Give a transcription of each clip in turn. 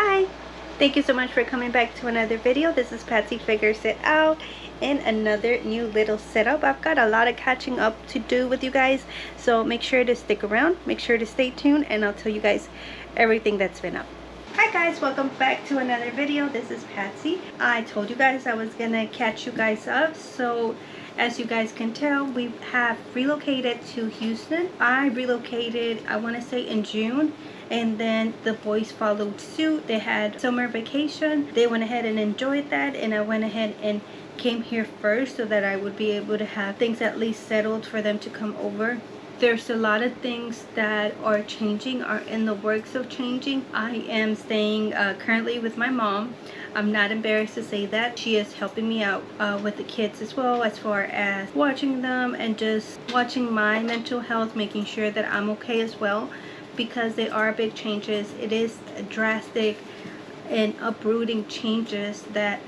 Hi, thank you so much for coming back to another video. This is Patsy Figures It Out in another new little setup. I've got a lot of catching up to do with you guys, so make sure to stick around, make sure to stay tuned, and I'll tell you guys everything that's been up. Hi guys, welcome back to another video. This is Patsy. I told you guys I was gonna catch you guys up, so as you guys can tell, we have relocated to Houston. I relocated, I want to say in June, and then the boys followed suit. They had summer vacation. They went ahead and enjoyed that, and I went ahead and came here first so that I would be able to have things at least settled for them to come over. There's a lot of things that are changing, are in the works of changing. I am staying currently with my mom. I'm not embarrassed to say that. She is helping me out with the kids as well, as far as watching them and just watching my mental health, making sure that I'm okay as well, because they are big changes. It is drastic and uprooting changes that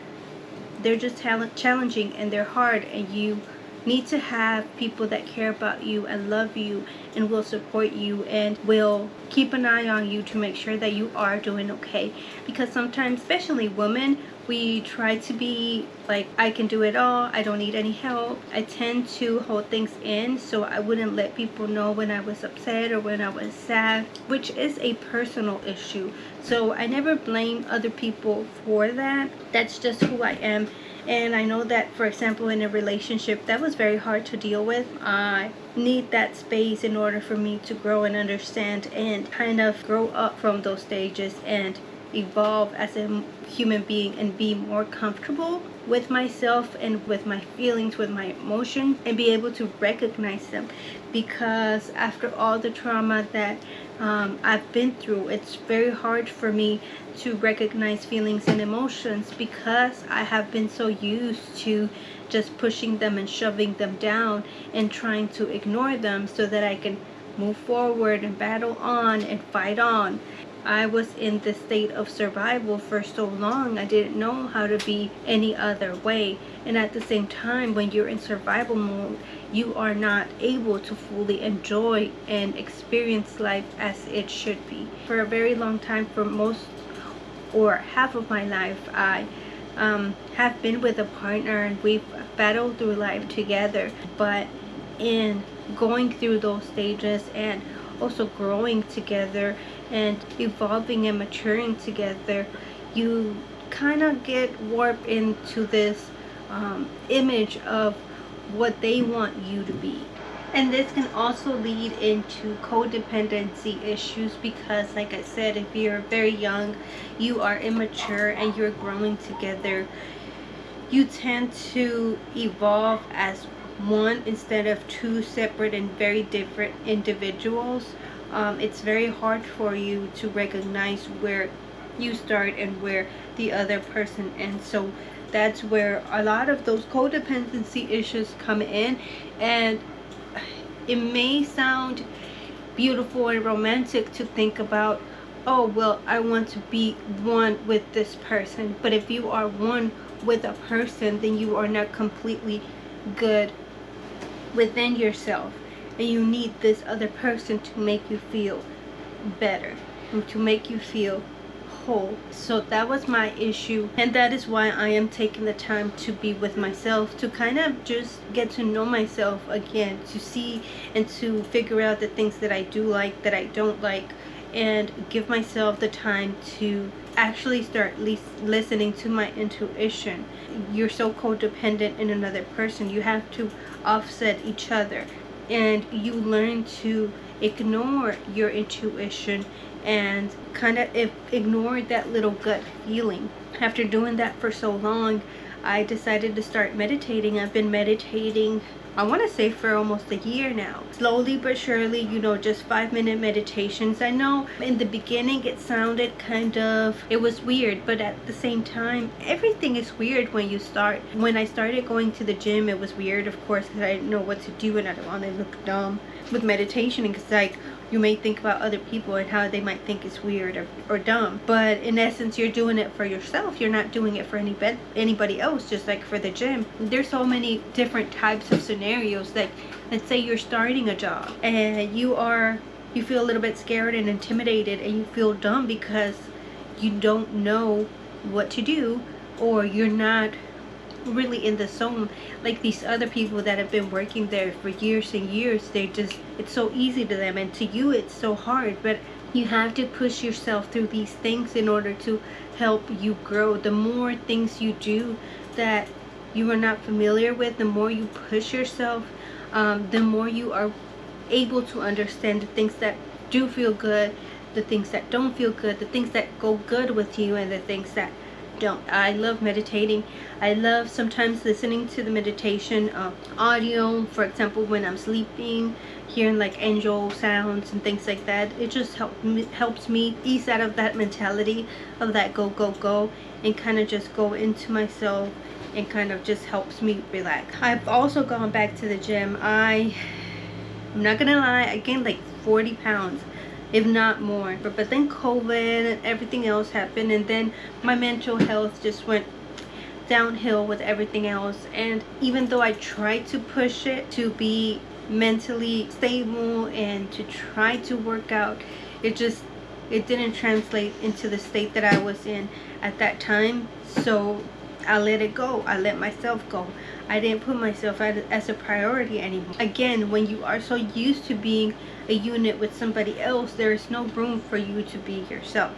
they're just challenging and they're hard, and you need to have people that care about you and love you and will support you and will keep an eye on you to make sure that you are doing okay. Because sometimes, especially women, we try to be like, I can do it all, I don't need any help. I tend to hold things in, so I wouldn't let people know when I was upset or when I was sad, which is a personal issue. So I never blame other people for that. That's just who I am. And I know that, for example, in a relationship, that was very hard to deal with. I need that space in order for me to grow and understand and kind of grow up from those stages and evolve as a human being and be more comfortable with myself and with my feelings, with my emotions, and be able to recognize them. Because after all the trauma that I've been through, it's very hard for me to recognize feelings and emotions, because I have been so used to just pushing them and shoving them down and trying to ignore them so that I can move forward and battle on and fight on. I was in the state of survival for so long. I didn't know how to be any other way. And at the same time, when you're in survival mode, you are not able to fully enjoy and experience life as it should be. For a very long time, for most or half of my life, I have been with a partner and we've battled through life together. But in going through those stages and also growing together and evolving and maturing together, you kind of get warped into this image of what they want you to be. And this can also lead into codependency issues, because like I said, if you're very young, you are immature and you're growing together, you tend to evolve as one instead of two separate and very different individuals. It's very hard for you to recognize where you start and where the other person ends. So that's where a lot of those codependency issues come in. And it may sound beautiful and romantic to think about, oh well, I want to be one with this person. But if you are one with a person, then you are not completely good within yourself, and you need this other person to make you feel better and to make you feel whole. So that was my issue, and that is why I am taking the time to be with myself, to kind of just get to know myself again, to see and to figure out the things that I do like, that I don't like, and give myself the time to actually start listening to my intuition. You're so codependent in another person, you have to offset each other, and you learn to ignore your intuition and kind of ignore that little gut feeling. After doing that for so long, I decided to start meditating. I've been meditating, I want to say, for almost a year now. Slowly but surely, you know, just 5-minute meditations. I know in the beginning it sounded it was weird, but at the same time, everything is weird when you start. When I started going to the gym, it was weird, of course, because I didn't know what to do and I didn't want to look dumb with meditation, because like, you may think about other people and how they might think it's weird or dumb, but in essence, you're doing it for yourself. You're not doing it for anybody else. Just like for the gym, there's so many different types of scenarios. Like, let's say you're starting a job and you feel a little bit scared and intimidated and you feel dumb because you don't know what to do, or you're not really in the zone like these other people that have been working there for years and years. They just, it's so easy to them, and to you it's so hard. But you have to push yourself through these things in order to help you grow. The more things you do that you are not familiar with, the more you push yourself, the more you are able to understand the things that do feel good, the things that don't feel good, the things that go good with you, and the things that don't. I love meditating. I love sometimes listening to the meditation audio, for example when I'm sleeping, hearing like angel sounds and things like that. It just helps me ease out of that mentality of that go go go, and kind of just go into myself, and kind of just helps me relax. I've also gone back to the gym. I'm not gonna lie, I gained like 40 pounds, if not more. But then COVID and everything else happened, and then my mental health just went downhill with everything else. And even though I tried to push it to be mentally stable and to try to work out, it didn't translate into the state that I was in at that time. So I let it go. I let myself go. I didn't put myself as a priority anymore. Again, when you are so used to being a unit with somebody else, there is no room for you to be yourself.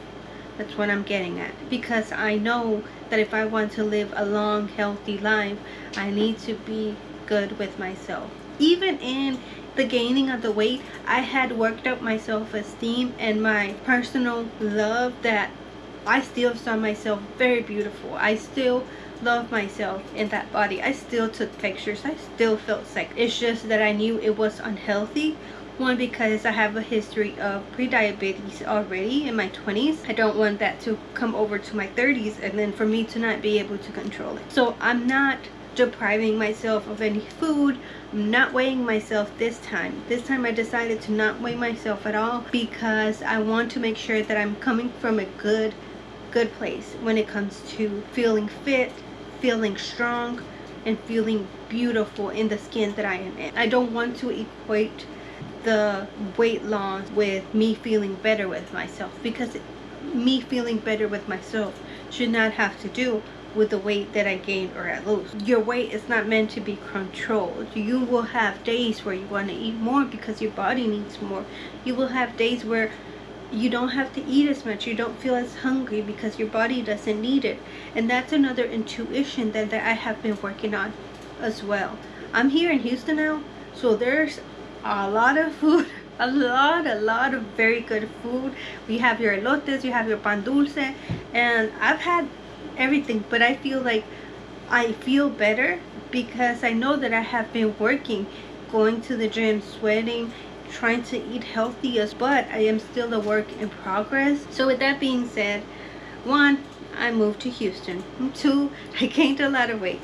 That's what I'm getting at. Because I know that if I want to live a long, healthy life, I need to be good with myself. Even in the gaining of the weight, I had worked up my self-esteem and my personal love, that I still saw myself very beautiful. I still love myself in that body. I still took pictures. I still felt sick. It's just that I knew it was unhealthy. One, because I have a history of pre-diabetes already in my 20s. I don't want that to come over to my 30s and then for me to not be able to control it. So I'm not depriving myself of any food. I'm not weighing myself this time. This time I decided to not weigh myself at all, because I want to make sure that I'm coming from a good place when it comes to feeling fit, feeling strong, and feeling beautiful in the skin that I am in. I don't want to equate the weight loss with me feeling better with myself, because me feeling better with myself should not have to do with the weight that I gain or I lose. Your weight is not meant to be controlled. You will have days where you want to eat more because your body needs more. You will have days where you don't have to eat as much. You don't feel as hungry because your body doesn't need it. And that's another intuition that I have been working on as well. I'm here in Houston now, so there's a lot of food, a lot of very good food. We have your elotes, you have your pan dulce, and I've had everything, but I feel like I feel better because I know that I have been working, going to the gym, sweating, trying to eat healthy, but I am still a work in progress. So with that being said, 1, I moved to Houston. 2, I gained a lot of weight.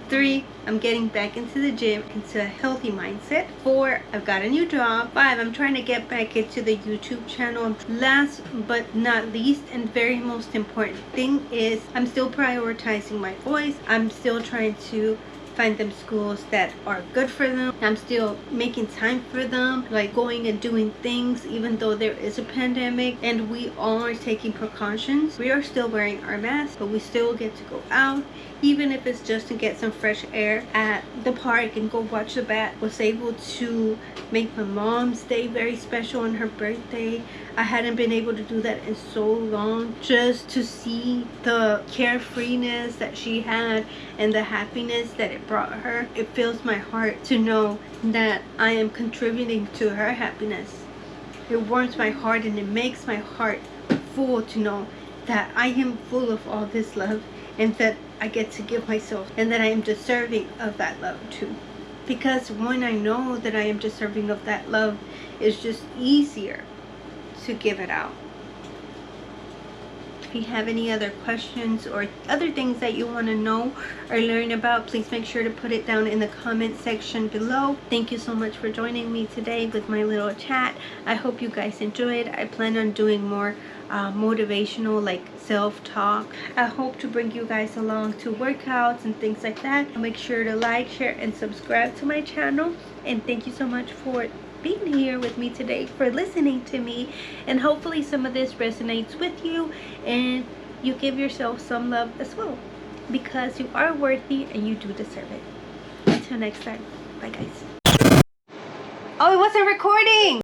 3, I'm getting back into the gym, into a healthy mindset. 4, I've got a new job. 5, I'm trying to get back into the YouTube channel. Last but not least, and very most important thing is, I'm still prioritizing my voice. I'm still trying to find them schools that are good for them. I'm still making time for them, like going and doing things even though there is a pandemic and we are taking precautions. We are still wearing our masks, but we still get to go out, even if it's just to get some fresh air at the park and go watch the bat. Was able to make my mom's day very special on her birthday. I hadn't been able to do that in so long, just to see the carefreeness that she had and the happiness that it brought her. It fills my heart to know that I am contributing to her happiness. It warms my heart and it makes my heart full to know that I am full of all this love and that I get to give myself and that I am deserving of that love too. Because when I know that I am deserving of that love, it's just easier to give it out. If you have any other questions or other things that you want to know or learn about, please make sure to put it down in the comment section below. Thank you so much for joining me today with my little chat. I hope you guys enjoyed. I plan on doing more motivational, like self-talk. I hope to bring you guys along to workouts and things like that. Make sure to like, share, and subscribe to my channel. And thank you so much for being here with me today, for listening to me, and hopefully some of this resonates with you and you give yourself some love as well, because you are worthy and you do deserve it. Until next time, bye guys. Oh, it wasn't recording!